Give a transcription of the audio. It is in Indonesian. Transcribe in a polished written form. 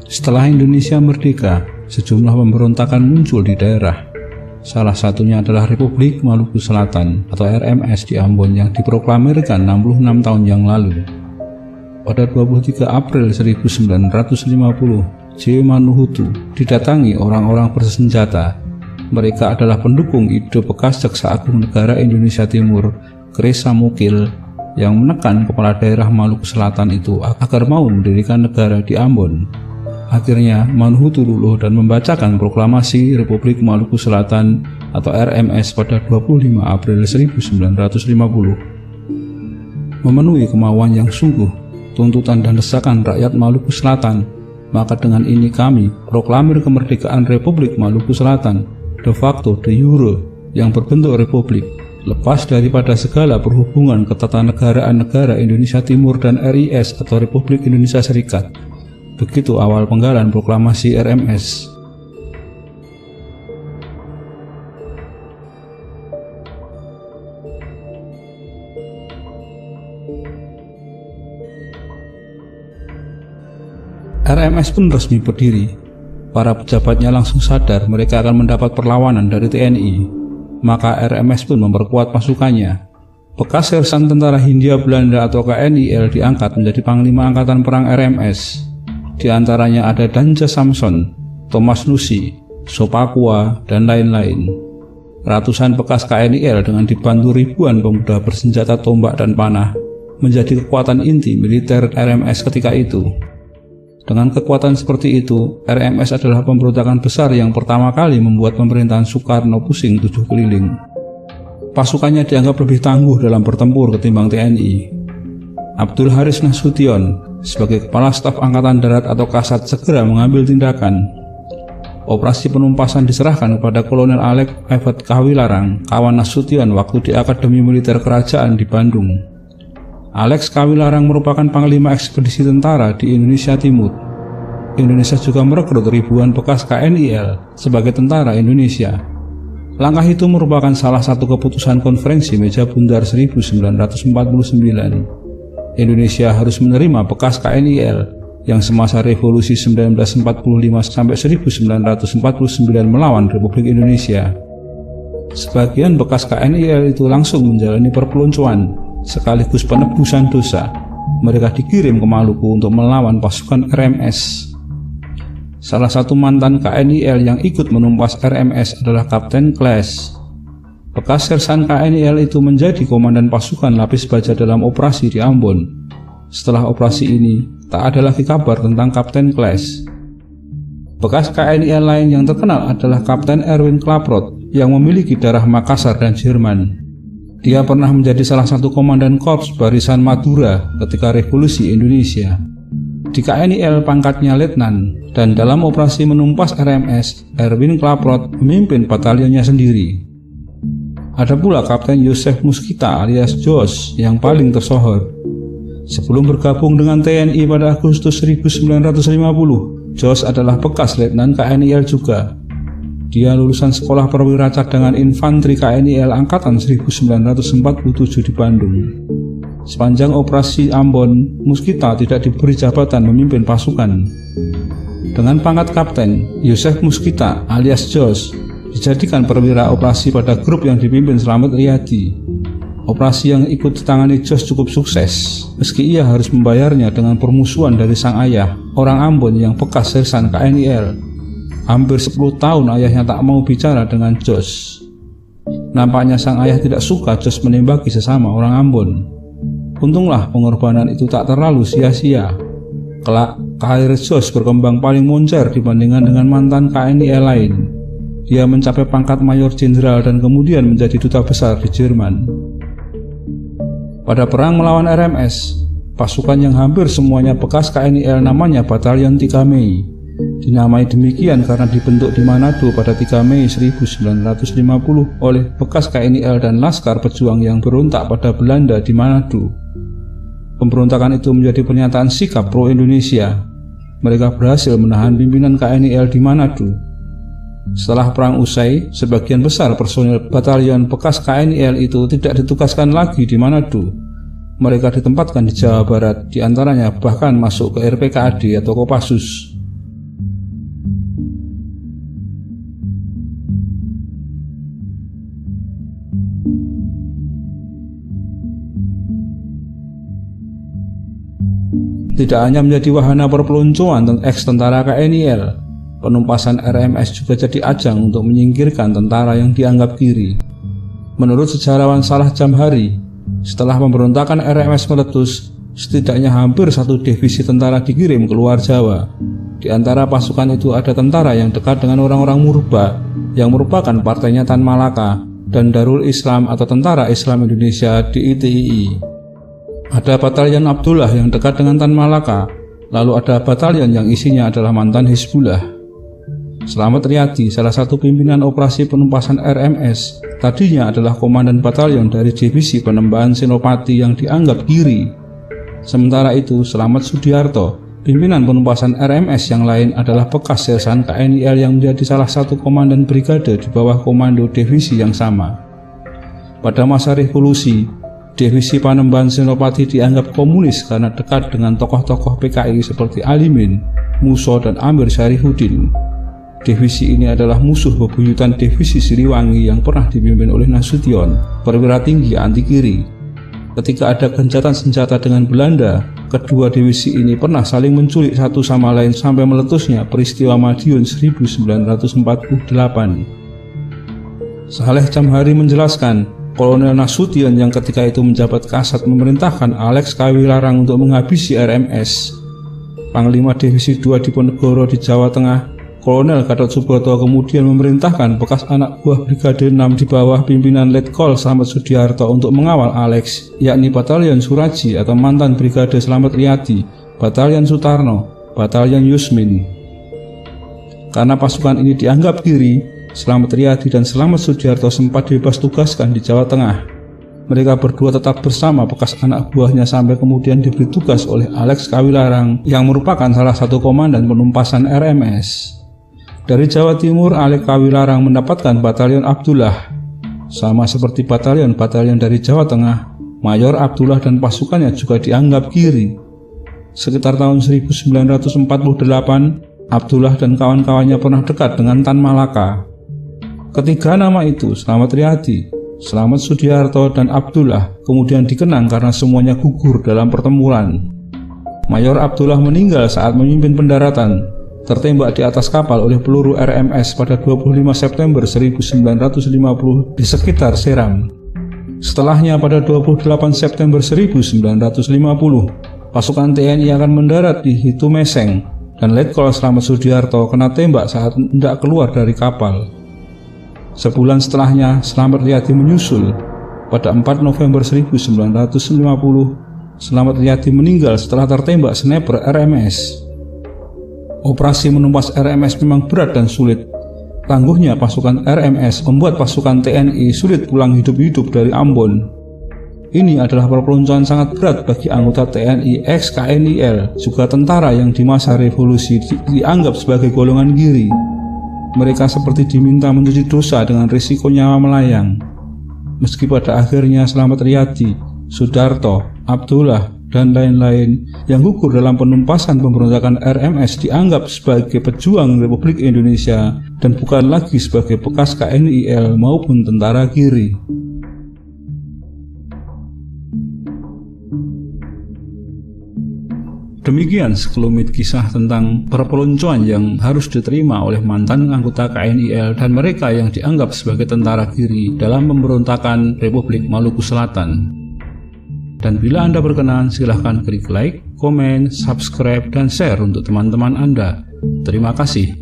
Setelah Indonesia merdeka, sejumlah pemberontakan muncul di daerah. Salah satunya adalah Republik Maluku Selatan atau RMS di Ambon yang diproklamirkan 66 tahun yang lalu. Pada 23 April 1950, J. Manuhutu didatangi orang-orang bersenjata. Mereka adalah pendukung ide bekas Jaksa Agung Negara Indonesia Timur, Kresa Mukil, yang menekan kepala daerah Maluku Selatan itu agar mau mendirikan negara di Ambon. Akhirnya Manuhutu luluh dan membacakan proklamasi Republik Maluku Selatan atau RMS pada 25 April 1950. Memenuhi kemauan yang sungguh, tuntutan dan desakan rakyat Maluku Selatan, maka dengan ini kami proklamir kemerdekaan Republik Maluku Selatan de facto de jure yang berbentuk republik, lepas daripada segala perhubungan ketatanegaraan negara Indonesia Timur dan RIS atau Republik Indonesia Serikat. Begitu awal penggalan proklamasi RMS. RMS pun resmi berdiri. Para pejabatnya langsung sadar mereka akan mendapat perlawanan dari TNI. Maka RMS pun memperkuat pasukannya. Bekas sersan tentara Hindia Belanda atau KNIL diangkat menjadi Panglima Angkatan Perang RMS. Di antaranya ada Danja Samson, Thomas Nusi, Sopakua, dan lain-lain. Ratusan bekas KNIL dengan dibantu ribuan pemuda bersenjata tombak dan panah menjadi kekuatan inti militer RMS ketika itu. Dengan kekuatan seperti itu, RMS adalah pemberontakan besar yang pertama kali membuat pemerintahan Soekarno pusing 7 keliling. Pasukannya dianggap lebih tangguh dalam bertempur ketimbang TNI. Abdul Haris Nasution sebagai Kepala Staf Angkatan Darat atau Kasat segera mengambil tindakan. Operasi penumpasan diserahkan kepada Kolonel Alex Evert Kawilarang, kawan Nasution waktu di Akademi Militer Kerajaan di Bandung. Alex Kawilarang merupakan Panglima Ekspedisi Tentara di Indonesia Timur. Indonesia juga merekrut ribuan bekas KNIL sebagai tentara Indonesia. Langkah itu merupakan salah satu keputusan Konferensi Meja Bundar 1949. Indonesia harus menerima bekas KNIL yang semasa revolusi 1945 sampai 1949 melawan Republik Indonesia. Sebagian bekas KNIL itu langsung menjalani perpeloncoan sekaligus penebusan dosa. Mereka dikirim ke Maluku untuk melawan pasukan RMS. Salah satu mantan KNIL yang ikut menumpas RMS adalah Kapten Kles. Bekas sersan KNIL itu menjadi komandan pasukan lapis baja dalam operasi di Ambon. Setelah operasi ini, tak ada lagi kabar tentang Kapten Kles. Bekas KNIL lain yang terkenal adalah Kapten Erwin Klaproth yang memiliki darah Makassar dan Jerman. Dia pernah menjadi salah satu komandan Korps Barisan Madura ketika Revolusi Indonesia. Di KNIL pangkatnya letnan, dan dalam operasi menumpas RMS, Erwin Klaproth memimpin batalionnya sendiri. Ada pula Kapten Yosef Muskita alias Jos yang paling tersohor. Sebelum bergabung dengan TNI pada Agustus 1950, Jos adalah bekas letnan KNIL juga. Dia lulusan Sekolah Perwira Cadangan Infanteri KNIL Angkatan 1947 di Bandung. Sepanjang operasi Ambon, Muskita tidak diberi jabatan memimpin pasukan. Dengan pangkat kapten, Yosef Muskita alias Jos dijadikan perwira operasi pada grup yang dipimpin Slamet Riyadi. Operasi yang ikut ditangani Jos cukup sukses, meski ia harus membayarnya dengan permusuhan dari sang ayah, orang Ambon yang bekas sersan KNIL. Hampir 10 tahun ayahnya tak mau bicara dengan Jos. Nampaknya sang ayah tidak suka Jos menembaki sesama orang Ambon. Untunglah pengorbanan itu tak terlalu sia-sia. Kelak, karir Jos berkembang paling moncer dibandingkan dengan mantan KNIL lain. Dia mencapai pangkat mayor jenderal dan kemudian menjadi duta besar di Jerman. Pada perang melawan RMS, pasukan yang hampir semuanya bekas KNIL namanya Batalion 3 Mei. Dinamai demikian karena dibentuk di Manado pada 3 Mei 1950 oleh bekas KNIL dan Laskar Pejuang yang berontak pada Belanda di Manado. Pemberontakan itu menjadi pernyataan sikap pro-Indonesia. Mereka berhasil menahan pimpinan KNIL di Manado. Setelah perang usai, sebagian besar personil batalion bekas KNIL itu tidak ditugaskan lagi di Manado. Mereka ditempatkan di Jawa Barat, diantaranya bahkan masuk ke RPKAD atau Kopassus. Tidak hanya menjadi wahana perpeloncoan ex-tentara KNIL, penumpasan RMS juga jadi ajang untuk menyingkirkan tentara yang dianggap kiri. Menurut sejarawan Salah Jamhari, setelah pemberontakan RMS meletus, setidaknya hampir 1 divisi tentara dikirim keluar Jawa. Di antara pasukan itu ada tentara yang dekat dengan orang-orang Murba, yang merupakan partainya Tan Malaka, dan Darul Islam atau Tentara Islam Indonesia (DITII). Ada Batalion Abdullah yang dekat dengan Tan Malaka, lalu ada batalion yang isinya adalah mantan Hizbullah. Slamet Riyadi, salah satu pimpinan operasi penumpasan RMS, tadinya adalah komandan batalion dari divisi penembahan Senopati yang dianggap kiri. Sementara itu, Slamet Sudiarto, pimpinan penumpasan RMS yang lain adalah bekas sersan KNIL yang menjadi salah satu komandan brigade di bawah komando divisi yang sama. Pada masa revolusi, divisi Panembahan Senopati dianggap komunis karena dekat dengan tokoh-tokoh PKI seperti Alimin, Muso, dan Amir Syarifuddin. Divisi ini adalah musuh bebuyutan divisi Siliwangi yang pernah dipimpin oleh Nasution, perwira tinggi anti kiri. Ketika ada gencatan senjata dengan Belanda, kedua divisi ini pernah saling menculik satu sama lain sampai meletusnya peristiwa Madiun 1948. Saleh Jamhari menjelaskan, Kolonel Nasution yang ketika itu menjabat Kasat memerintahkan Alex Kawilarang untuk menghabisi RMS. Panglima Divisi 2 Diponegoro di Jawa Tengah, Kolonel Gatot Subroto kemudian memerintahkan bekas anak buah Brigade 6 di bawah pimpinan Letkol Slamet Sudiarto untuk mengawal Alex, yakni Batalion Suraji atau mantan Brigade Slamet Riyadi, Batalion Sutarno, Batalion Yusmin. Karena pasukan ini dianggap kiri, Slamet Riyadi dan Slamet Sudiarto sempat bebas tugaskan di Jawa Tengah. Mereka berdua tetap bersama bekas anak buahnya sampai kemudian diberi tugas oleh Alex Kawilarang yang merupakan salah satu komandan penumpasan RMS. Dari Jawa Timur, Alex Kawilarang mendapatkan Batalion Abdullah. Sama seperti batalion-batalion dari Jawa Tengah, Mayor Abdullah dan pasukannya juga dianggap kiri. Sekitar tahun 1948, Abdullah dan kawan-kawannya pernah dekat dengan Tan Malaka. Ketiga nama itu, Slamet Riyadi, Slamet Sudiarto, dan Abdullah, kemudian dikenang karena semuanya gugur dalam pertempuran. Mayor Abdullah meninggal saat memimpin pendaratan, tertembak di atas kapal oleh peluru RMS pada 25 September 1950 di sekitar Seram. Setelahnya pada 28 September 1950, pasukan TNI akan mendarat di Hitumeseng, dan Letkol Slamet Sudiarto kena tembak saat hendak keluar dari kapal. Sebulan setelahnya, Slamet Riyadi menyusul. Pada 4 November 1950, Slamet Riyadi meninggal setelah tertembak sniper RMS. Operasi menumpas RMS memang berat dan sulit. Tangguhnya pasukan RMS membuat pasukan TNI sulit pulang hidup-hidup dari Ambon. Ini adalah perpeloncoan sangat berat bagi anggota TNI ex-KNIL, juga tentara yang di masa revolusi dianggap sebagai golongan kiri. Mereka seperti diminta mencuci dosa dengan risiko nyawa melayang. Meski pada akhirnya Slamet Riyadi, Sudarto, Abdullah, dan lain-lain yang gugur dalam penumpasan pemberontakan RMS dianggap sebagai pejuang Republik Indonesia dan bukan lagi sebagai bekas KNIL maupun tentara kiri. Demikian sekelumit kisah tentang perpeloncoan yang harus diterima oleh mantan anggota KNIL dan mereka yang dianggap sebagai tentara kiri dalam pemberontakan Republik Maluku Selatan. Dan bila Anda berkenan, silahkan klik like, komen, subscribe, dan share untuk teman-teman Anda. Terima kasih.